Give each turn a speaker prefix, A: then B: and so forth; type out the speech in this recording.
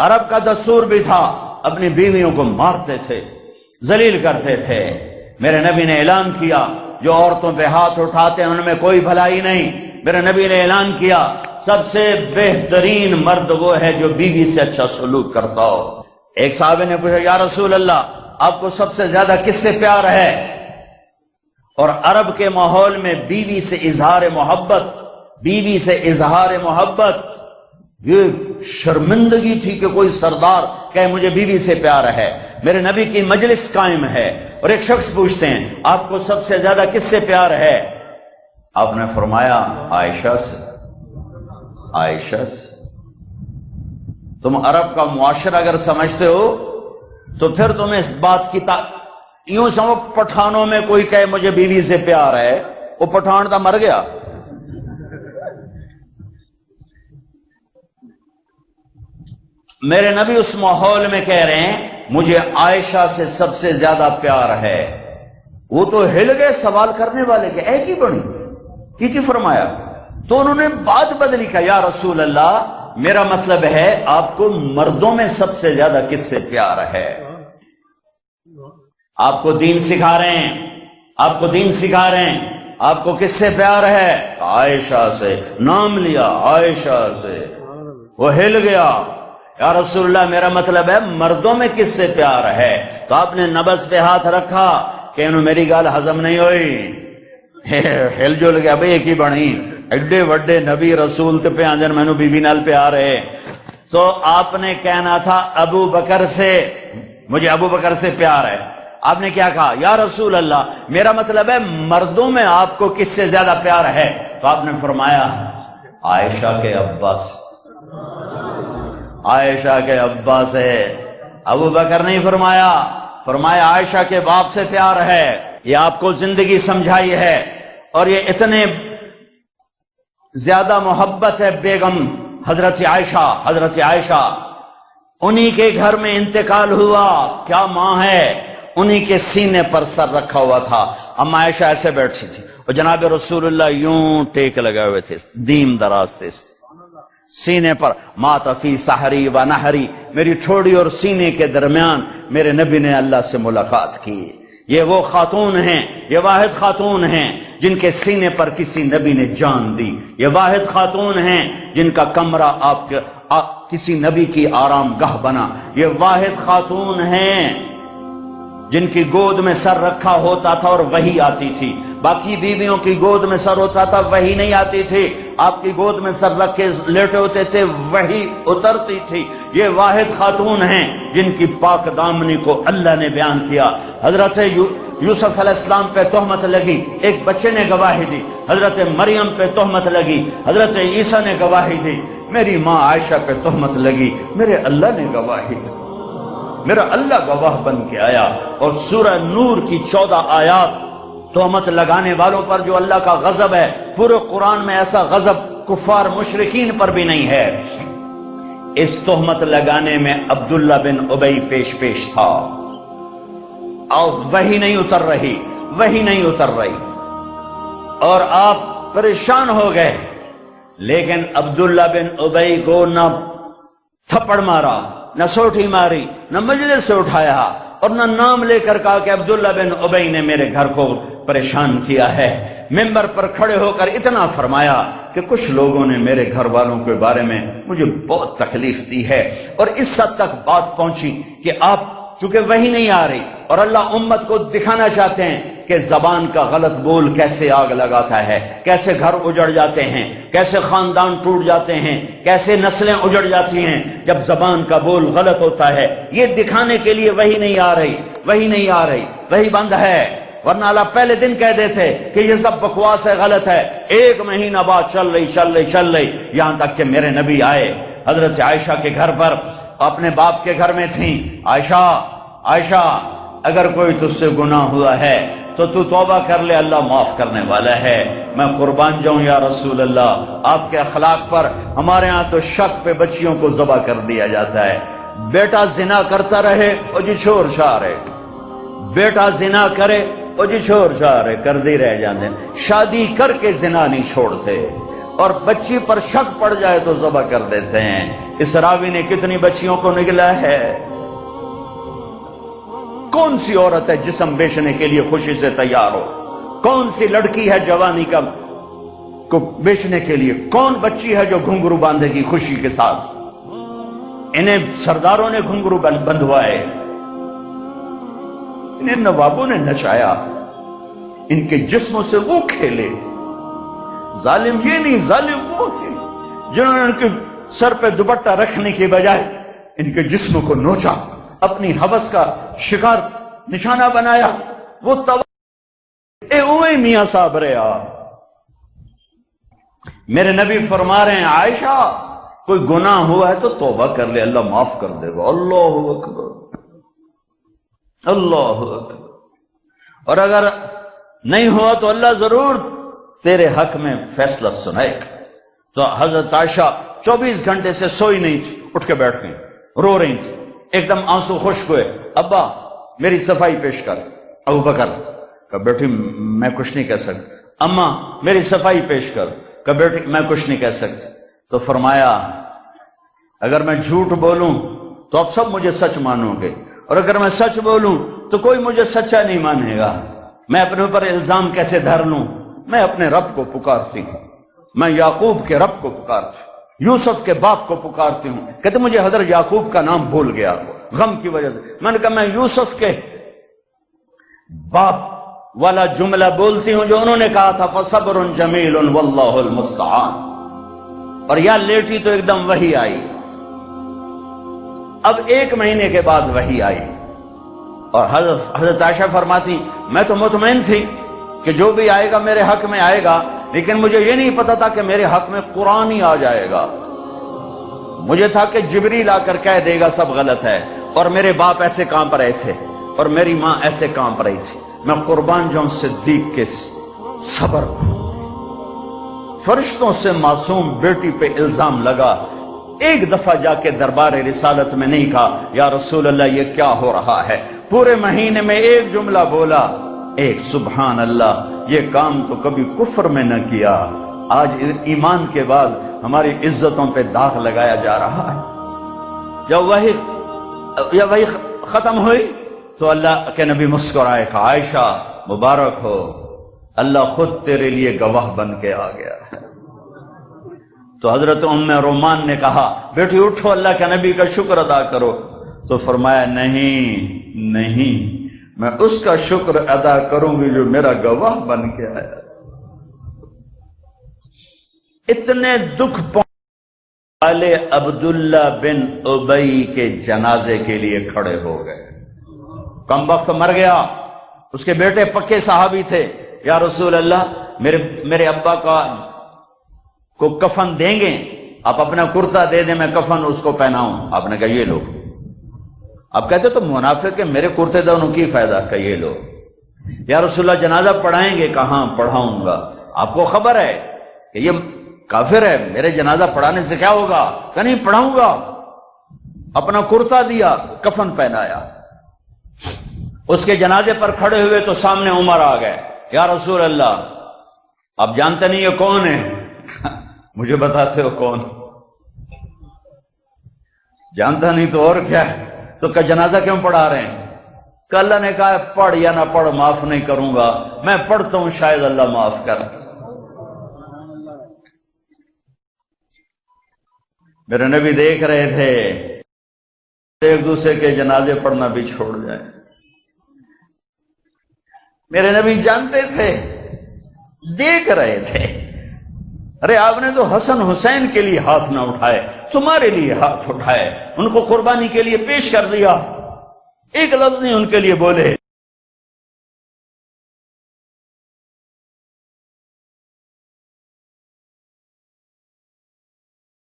A: عرب کا دستور بھی تھا، اپنی بیویوں کو مارتے تھے، ذلیل کرتے تھے۔ میرے نبی نے اعلان کیا جو عورتوں پہ ہاتھ اٹھاتے ہیں ان میں کوئی بھلائی نہیں۔ میرے نبی نے اعلان کیا سب سے بہترین مرد وہ ہے جو بیوی سے اچھا سلوک کرتا ہو۔ ایک صحابی نے پوچھا یا رسول اللہ آپ کو سب سے زیادہ کس سے پیار ہے؟ اور عرب کے ماحول میں بیوی سے اظہار محبت، بیوی سے اظہار محبت یہ شرمندگی تھی کہ کوئی سردار کہے مجھے بیوی سے پیار ہے۔ میرے نبی کی مجلس قائم ہے اور ایک شخص پوچھتے ہیں آپ کو سب سے زیادہ کس سے پیار ہے؟ آپ نے فرمایا عائشہ سے۔ عائشہ سے۔ تم عرب کا معاشرہ اگر سمجھتے ہو تو پھر تم اس بات کی یوں سمجھو پٹھانوں میں کوئی کہے مجھے بیوی سے پیار ہے، وہ پٹھان تھا مر گیا۔ میرے نبی اس ماحول میں کہہ رہے ہیں مجھے عائشہ سے سب سے زیادہ پیار ہے۔ وہ تو ہل گئے سوال کرنے والے کہ اے کی بنی کی فرمایا؟ تو انہوں نے بات بدلی کہ یا رسول اللہ میرا مطلب ہے آپ کو مردوں میں سب سے زیادہ کس سے پیار ہے؟ آپ کو دین سکھا رہے ہیں، آپ کو دین سکھا رہے ہیں، آپ کو کس سے پیار ہے؟ عائشہ سے۔ نام لیا عائشہ سے، وہ ہل گیا۔ یا رسول اللہ میرا مطلب ہے مردوں میں کس سے پیار ہے؟ تو آپ نے نبض پہ ہاتھ رکھا کہ انہوں میری گال ہضم نہیں ہوئی، ہل جل گیا بھئی ایک ہی بڑی ایڈے وڈے نبی رسول تے پہ آنجن مینو بی بی نال پیار ہے۔ تو آپ نے کہنا تھا ابو بکر سے، مجھے ابو بکر سے پیار ہے۔ آپ نے کیا کہا؟ یا رسول اللہ میرا مطلب ہے مردوں میں آپ کو کس سے زیادہ پیار ہے؟ تو آپ نے فرمایا عائشہ کے ابا سے۔ عائشہ کے ابا سے۔ ابو بکر نہیں فرمایا، فرمایا عائشہ کے باپ سے پیار ہے۔ یہ آپ کو زندگی سمجھائی ہے اور یہ اتنے زیادہ محبت ہے بیگم حضرت عائشہ۔ حضرت عائشہ انہی کے گھر میں انتقال ہوا، کیا ماں ہے، انہی کے سینے پر سر رکھا ہوا تھا۔ اما عائشہ ایسے بیٹھی تھی اور جناب رسول اللہ یوں ٹیک لگے ہوئے تھے، دیم دراز تھے سینے پر۔ مات فی سحری و نحری، میری ٹھوڑی اور سینے کے درمیان میرے نبی نے اللہ سے ملاقات کی۔ یہ وہ خاتون ہیں، یہ واحد خاتون ہیں جن کے سینے پر کسی نبی نے جان دی۔ یہ واحد خاتون ہیں جن کا کمرہ کسی نبی کی آرام گاہ بنا۔ یہ واحد خاتون ہیں جن کی گود میں سر رکھا ہوتا تھا اور وحی آتی تھی۔ باقی بیویوں کی گود میں سر ہوتا تھا، وحی نہیں آتی تھی۔ آپ کی گود میں سر رکھ کے لیٹے ہوتے تھے، وحی اترتی تھی۔ یہ واحد خاتون ہیں جن کی پاک دامنی کو اللہ نے بیان کیا۔ حضرت یوسف علیہ السلام پہ تہمت لگی، ایک بچے نے گواہی دی۔ حضرت مریم پہ تہمت لگی، حضرت عیسیٰ نے گواہی دی۔ میری ماں عائشہ پہ تہمت لگی، میرے اللہ نے گواہی دی، میرا اللہ گواہ بن کے آیا۔ اور سورہ نور کی 14 آیات تہمت لگانے والوں پر جو اللہ کا غضب ہے، پورے قرآن میں ایسا غضب کفار مشرکین پر بھی نہیں ہے۔ اس تہمت لگانے میں عبداللہ بن ابی پیش تھا اور وہی نہیں اتر رہی، وہی نہیں اتر رہی اور آپ پریشان ہو گئے۔ لیکن عبداللہ بن ابی کو نہ تھپڑ مارا، نہ سوٹھی ماری، نہ مجلس سے اٹھایا اور نہ نام لے کر کہا کہ عبداللہ بن ابی نے میرے گھر کو پریشان کیا ہے۔ ممبر پر کھڑے ہو کر اتنا فرمایا کہ کچھ لوگوں نے میرے گھر والوں کے بارے میں مجھے بہت تکلیف دی ہے، اور اس حد تک بات پہنچی کہ آپ چونکہ وہی نہیں آ رہی اور اللہ امت کو دکھانا چاہتے ہیں کہ زبان کا غلط بول کیسے آگ لگاتا ہے، کیسے گھر اجڑ جاتے ہیں، کیسے خاندان ٹوٹ جاتے ہیں، کیسے نسلیں اجڑ جاتی ہیں جب زبان کا بول غلط ہوتا ہے۔ یہ دکھانے کے لیے وہی نہیں آ رہی، وہی نہیں آ رہی، وہی بند ہے، ورنہ اللہ پہلے دن کہہ دیتے کہ یہ سب بکواس ہے، غلط ہے۔ 1 مہینہ بعد چل رہی، یہاں تک کہ میرے نبی آئے حضرت عائشہ کے گھر پر، اپنے باپ کے گھر میں تھیں۔ عائشہ اگر کوئی تجھ سے گناہ ہوا ہے تو توبہ کر لے، اللہ معاف کرنے والا ہے۔ میں قربان جاؤں یا رسول اللہ، آپ کے اخلاق پر ہمارے ہاں تو شک پہ بچیوں کو ذبح کر دیا جاتا ہے۔ بیٹا زنا کرتا رہے اور جی چھوڑ چھا رہے، بیٹا زنا کرے اور جی چھوڑ چھا رہے، کر دی رہ جاندے، شادی کر کے زنا نہیں چھوڑتے، اور بچی پر شک پڑ جائے تو ذبح کر دیتے ہیں۔ اس راوی نے کتنی بچیوں کو نگلا ہے؟ کون سی عورت ہے جسم بیچنے کے لیے خوشی سے تیار ہو؟ کون سی لڑکی ہے جوانی کا کو بیچنے کے لیے؟ کون بچی ہے جو گھنگرو باندھے گی خوشی کے ساتھ؟ انہیں سرداروں نے گھنگرو بندھوائے، انہیں نوابوں نے نچایا، ان کے جسموں سے وہ کھیلے۔ ظالم یہ نہیں، ظالم وہ ہے جنہوں نے ان کے سر پہ دوپٹہ رکھنے کی بجائے ان کے جسم کو نوچا، اپنی ہوس کا شکار نشانہ بنایا۔ وہ اوے میاں صاحب رہا۔ میرے نبی فرما رہے ہیں عائشہ کوئی گناہ ہوا ہے تو توبہ کر لے، اللہ معاف کر دے گا۔ اللہ اکبر، اللہ اکبر۔ اور اگر نہیں ہوا تو اللہ ضرور تیرے حق میں فیصلہ سنائے گا۔ تو حضرت عائشہ 24 گھنٹے سے سوئی نہیں تھی، اٹھ کے بیٹھ گئی، رو رہی تھی، ایک دم آنسو خشک ہوئے۔ ابا میری صفائی پیش کر۔ ابو بکر کہ بیٹی میں کچھ نہیں کہہ سکتی۔ اماں میری صفائی پیش کر۔ کہ بیٹی میں کچھ نہیں کہہ سکتی۔ تو فرمایا اگر میں جھوٹ بولوں تو اب سب مجھے سچ مانو گے، اور اگر میں سچ بولوں تو کوئی مجھے سچا نہیں مانے گا۔ میں اپنے اوپر الزام کیسے دھر لوں؟ میں اپنے رب کو پکارتی ہوں، میں یعقوب کے رب کو پکارتی ہوں، یوسف کے باپ کو پکارتی ہوں۔ کہتے مجھے حضرت یعقوب کا نام بھول گیا غم کی وجہ سے۔ میں نے کہا میں یوسف کے باپ والا جملہ بولتی ہوں جو انہوں نے کہا تھا فصبر جمیل واللہ المستعان۔ اور یا لیٹی تو ایک دم وحی آئی۔ اب 1 مہینے کے بعد وحی آئی، اور حضرت عائشہ فرماتی میں تو مطمئن تھی کہ جو بھی آئے گا میرے حق میں آئے گا، لیکن مجھے یہ نہیں پتا تھا کہ میرے حق میں قرآن ہی آ جائے گا۔ مجھے تھا کہ جبریل آ کر کہہ دے گا سب غلط ہے، اور میرے باپ ایسے کانپ رہے تھے اور میری ماں ایسے کانپ رہی تھی۔ میں قربان جاؤں صدیق کے صبر کو۔ فرشتوں سے معصوم بیٹی پہ الزام لگا، ایک دفعہ جا کے دربار رسالت میں نہیں کہا یا رسول اللہ یہ کیا ہو رہا ہے، پورے مہینے میں ایک جملہ بولا، ایک سبحان اللہ، یہ کام تو کبھی کفر میں نہ کیا، آج ایمان کے بعد ہماری عزتوں پہ داغ لگایا جا رہا ہے۔ جب وہی ختم ہوئی تو اللہ کے نبی مسکرائے کہ عائشہ مبارک ہو، اللہ خود تیرے لیے گواہ بن کے آ گیا ہے۔ تو حضرت ام رومان نے کہا بیٹی اٹھو، اللہ کے نبی کا شکر ادا کرو۔ تو فرمایا نہیں، میں اس کا شکر ادا کروں گی جو میرا گواہ بن کے آیا۔ اتنے دکھ والے عبداللہ بن ابی کے جنازے کے لیے کھڑے ہو گئے۔ کم وقت مر گیا، اس کے بیٹے پکے صحابی تھے۔ یا رسول اللہ میرے ابا کو کفن دیں گے؟ آپ اپنا کرتا دے دیں، میں کفن اس کو پہناؤں۔ آپ نے کہا یہ لو۔ آپ کہتے تو منافق کہ میرے کرتے دونوں کی فائدہ، کہ یہ لو۔ یا رسول اللہ جنازہ پڑھائیں گے؟ کہاں پڑھاؤں گا، آپ کو خبر ہے کہ یہ کافر ہے، میرے جنازہ پڑھانے سے کیا ہوگا؟ کہ نہیں پڑھاؤں گا۔ اپنا کرتا دیا، کفن پہنایا، اس کے جنازے پر کھڑے ہوئے تو سامنے عمر آ گئے۔ یا رسول اللہ آپ جانتے نہیں یہ کون ہے؟ مجھے بتاتے ہو کون؟ جانتا نہیں تو اور کیا ہے، تو کہ جنازہ کیوں پڑھا رہے ہیں؟ کہ اللہ نے کہا پڑھ یا نہ پڑھ معاف نہیں کروں گا، میں پڑھتا ہوں شاید اللہ معاف کر۔ میرے نبی دیکھ رہے تھے ایک دوسرے کے جنازے پڑھنا بھی چھوڑ جائے۔ میرے نبی جانتے تھے، دیکھ رہے تھے۔ ارے آپ نے تو حسن حسین کے لیے ہاتھ نہ اٹھائے، تمہارے لیے ہاتھ اٹھائے، ان کو قربانی کے لیے پیش کر دیا، ایک لفظ نہیں ان کے لیے بولے۔